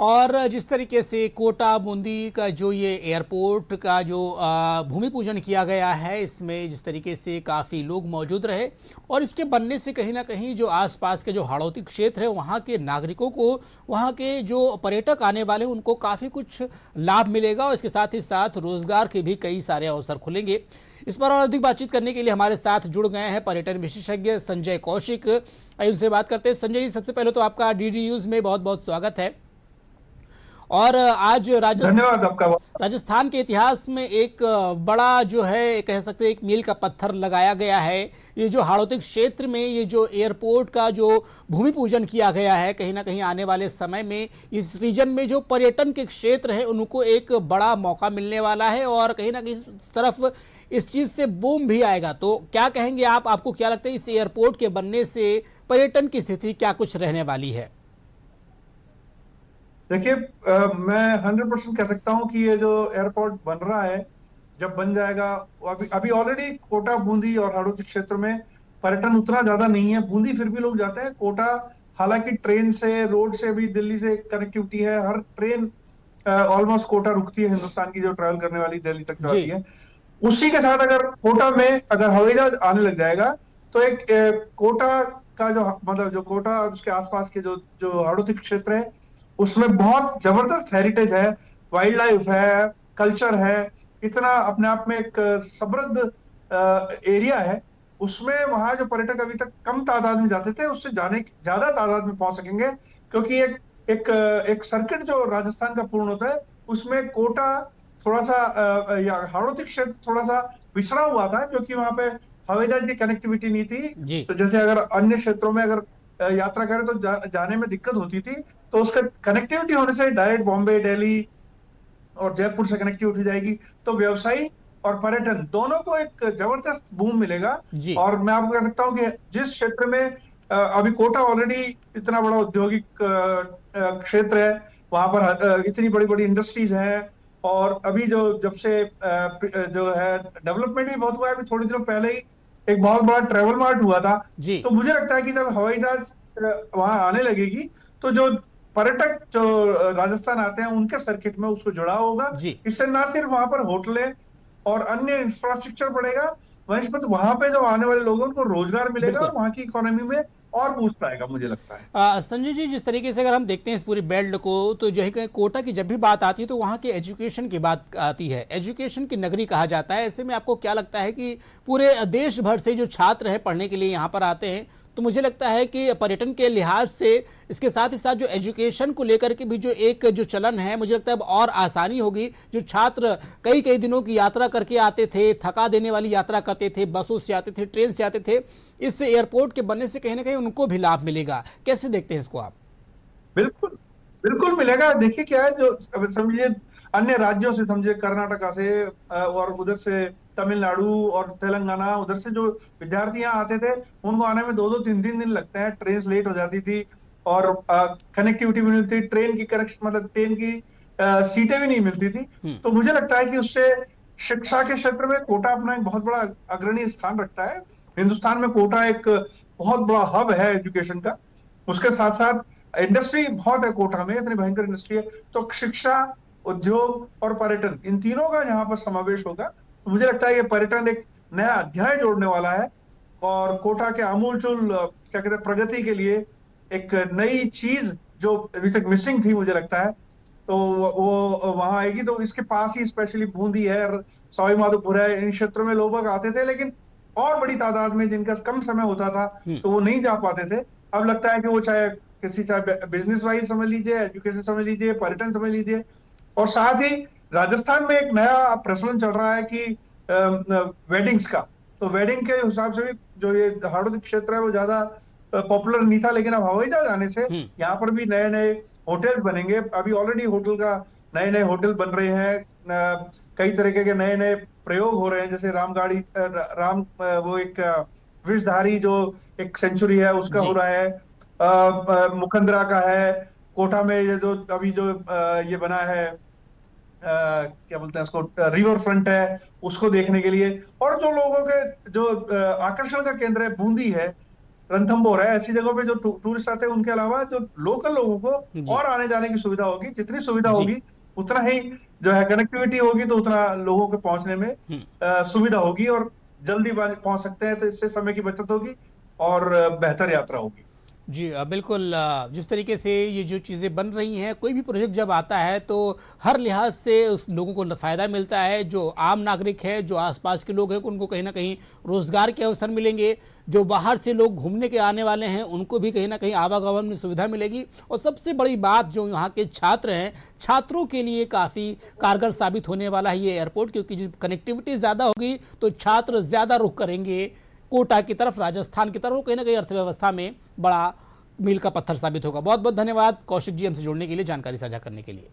और जिस तरीके से कोटा बूंदी का जो ये एयरपोर्ट का जो भूमि पूजन किया गया है, इसमें जिस तरीके से काफ़ी लोग मौजूद रहे और इसके बनने से कहीं ना कहीं जो आसपास के जो हाड़ौती क्षेत्र है वहाँ के नागरिकों को, वहाँ के जो पर्यटक आने वाले हैं उनको काफ़ी कुछ लाभ मिलेगा और इसके साथ ही साथ रोजगार के भी कई सारे अवसर खुलेंगे। इस पर और अधिक बातचीत करने के लिए हमारे साथ जुड़ गए हैं पर्यटन विशेषज्ञ संजय कौशिक। आइए उनसे बात करते हैं। संजय जी, सबसे पहले तो आपका डीडी न्यूज़ में बहुत बहुत स्वागत है। और आज धन्यवाद आपका। राजस्थान के इतिहास में एक बड़ा जो है कह सकते हैं एक मील का पत्थर लगाया गया है। ये जो हाड़ौती क्षेत्र में ये जो एयरपोर्ट का जो भूमि पूजन किया गया है, कहीं ना कहीं आने वाले समय में इस रीजन में जो पर्यटन के क्षेत्र हैं उनको एक बड़ा मौका मिलने वाला है और कहीं ना कहीं इस तरफ इस चीज़ से बूम भी आएगा। तो क्या कहेंगे आप, आपको क्या लगता है इस एयरपोर्ट के बनने से पर्यटन की स्थिति क्या कुछ रहने वाली है? देखिए, मैं 100% कह सकता हूं कि ये जो एयरपोर्ट बन रहा है, जब बन जाएगा, अभी अभी ऑलरेडी कोटा, बूंदी और हाड़ौती क्षेत्र में पर्यटन उतना ज्यादा नहीं है। बूंदी फिर भी लोग जाते हैं। कोटा हालांकि ट्रेन से, रोड से भी दिल्ली से कनेक्टिविटी है। हर ट्रेन ऑलमोस्ट कोटा रुकती है, हिंदुस्तान की जो ट्रैवल करने वाली दिल्ली तक जी। जाती है। उसी के साथ अगर कोटा में अगर हवाई जहाज आने लग जाएगा तो एक कोटा का जो मतलब जो कोटा और उसके आसपास के जो जो हाड़ौती क्षेत्र है, उसमें बहुत जबरदस्त हेरिटेज है, वाइल्ड लाइफ है, कल्चर है। इतना अपने आप में एक समृद्ध एरिया है। उसमें वहां जो पर्यटक अभी तक कम तादाद में जाते थे, उससे जाने ज्यादा तादाद में पहुंच सकेंगे, क्योंकि एक एक एक सर्किट जो राजस्थान का पूर्ण होता है, उसमें कोटा थोड़ा सा या हाड़ौती क्षेत्र थोड़ा सा पिछड़ा हुआ था, क्योंकि वहां पे हवाई जहाज की कनेक्टिविटी नहीं थी। जी। तो जैसे अगर अन्य क्षेत्रों में अगर यात्रा करें तो जाने में दिक्कत होती थी, तो उसका कनेक्टिविटी होने से डायरेक्ट बॉम्बे, दिल्ली और जयपुर से कनेक्टिविटी हो जाएगी। तो व्यवसायी और पर्यटन दोनों को एक जबरदस्त बूम मिलेगा। जी। और मैं आपको कह सकता हूँ कि जिस क्षेत्र में अभी कोटा ऑलरेडी इतना बड़ा औद्योगिक क्षेत्र है, वहां पर इतनी बड़ी बड़ी इंडस्ट्रीज हैं। और अभी जो जब से जो है डेवलपमेंट भी बहुत हुआ है। अभी थोड़ी दिनों पहले ही एक बहुत बड़ा ट्रेवल मार्ट हुआ था। जी। तो मुझे लगता है कि जब हवाई जहाज वहां आने लगेगी, तो जो पर्यटक जो राजस्थान आते हैं उनके सर्किट में उसको जुड़ा होगा। जी। इससे ना सिर्फ वहां पर होटलें और अन्य इंफ्रास्ट्रक्चर बढ़ेगा, वहीं पर वहां पे जो आने वाले लोगों को रोजगार मिलेगा और बिल्कुल। वहां की इकोनॉमी में और बूस्ट आएगा, मुझे लगता है। संजय जी, जिस तरीके से अगर हम देखते हैं इस पूरी बेल्ट को, तो जो है कोटा की जब भी बात आती है तो वहाँ के एजुकेशन की बात आती है। एजुकेशन की नगरी कहा जाता है। ऐसे में आपको क्या लगता है कि पूरे देश भर से जो छात्र हैं पढ़ने के लिए यहाँ पर आते हैं, तो मुझे लगता है कि पर्यटन के लिहाज से इसके साथ ही साथ जो एजुकेशन को लेकर के भी जो एक जो चलन है, मुझे लगता है अब और आसानी होगी। जो छात्र कई कई दिनों की यात्रा करके आते थे, थका देने वाली यात्रा करते थे, बसों से आते थे, ट्रेन से आते थे, इस एयरपोर्ट के बनने से कहीं ना कहीं उनको भी लाभ मिलेगा। कैसे देखते हैं इसको आप? बिल्कुल, बिल्कुल मिलेगा। देखिए क्या है, जो अब समझिए अन्य राज्यों से, समझिए कर्नाटका से और उधर से तमिलनाडु और तेलंगाना, उधर से जो विद्यार्थी यहाँ आते थे, उनको आने में 2-2 3-3 दिन लगते हैं। ट्रेन लेट हो जाती थी और कनेक्टिविटी भी नहीं मिलती, ट्रेन की कनेक्शन मतलब ट्रेन की सीटें भी नहीं मिलती थी। तो मुझे लगता है कि उससे शिक्षा के क्षेत्र में कोटा अपना एक बहुत बड़ा अग्रणी स्थान रखता है। हिंदुस्तान में कोटा एक बहुत बड़ा हब है एजुकेशन का। उसके साथ साथ इंडस्ट्री बहुत है कोटा में, इतनी भयंकर इंडस्ट्री है। तो शिक्षा, उद्योग और पर्यटन, इन तीनों का यहाँ पर समावेश होगा। तो मुझे लगता है ये पर्यटन एक नया अध्याय जोड़ने वाला है और कोटा के आमूलचूल क्या कहते हैं प्रगति के लिए एक नई चीज जो अभी तक मिसिंग थी, मुझे लगता है, तो वो वहां आएगी। तो इसके पास ही स्पेशली बूंदी है, सवाई माधोपुर है, इन क्षेत्रों में लोग आते थे, लेकिन और बड़ी तादाद में, जिनका कम समय होता था हम्म। तो वो नहीं जा पाते थे। अब लगता है कि वो चाहे बिजनेस वाइज समझ लीजिए, एजुकेशन समझ लीजिए, पर्यटन समझ लीजिए, और साथ ही राजस्थान में एक नया प्रचलन चल रहा है कि वेडिंग्स का। तो वेडिंग के हिसाब से भी जो ये हाड़ौती क्षेत्र है वो ज्यादा पॉपुलर नहीं था, लेकिन अब हवाई जहाज आने से हम्म। यहाँ पर भी नए नए होटल बनेंगे। अभी ऑलरेडी होटल का नए नए होटल बन रहे हैं। कई तरीके के नए नए प्रयोग हो रहे हैं, जैसे रामगाड़ी वो एक विषधारी जो एक सेंचुरी है उसका हो जी। रहा है। मुकंदरा का है। कोटा में ये जो अभी जो ये बना है, क्या बोलते हैं उसको, रिवर फ्रंट है, उसको देखने के लिए। और जो लोगों के जो आकर्षण का केंद्र है, बूंदी है। रणथंभौर है, ऐसी जगहों पे जो टूरिस्ट आते हैं उनके अलावा जो लोकल लोगों जी। को और आने जाने की सुविधा होगी। जितनी सुविधा जी। होगी उतना ही जो है कनेक्टिविटी होगी, तो उतना लोगों के पहुंचने में हम्म। सुविधा होगी और जल्दी पहुंच सकते हैं, तो इससे समय की बचत होगी और बेहतर यात्रा होगी। जी बिल्कुल जिस तरीके से ये जो चीज़ें बन रही हैं, कोई भी प्रोजेक्ट जब आता है तो हर लिहाज से उस लोगों को फ़ायदा मिलता है। जो आम नागरिक है, जो आसपास के लोग हैं, उनको कहीं ना कहीं रोज़गार के अवसर मिलेंगे। जो बाहर से लोग घूमने के आने वाले हैं उनको भी कहीं ना कहीं आवागमन में सुविधा मिलेगी। और सबसे बड़ी बात जो यहाँ के छात्र हैं, छात्रों के लिए काफ़ी कारगर साबित होने वाला है ये एयरपोर्ट, क्योंकि जब कनेक्टिविटी ज़्यादा होगी तो छात्र ज़्यादा रुख करेंगे कोटा की तरफ, राजस्थान की तरफ। कहीं ना कहीं अर्थव्यवस्था में बड़ा मील का पत्थर साबित होगा। बहुत बहुत धन्यवाद कौशिक जी, हमसे जुड़ने के लिए, जानकारी साझा करने के लिए।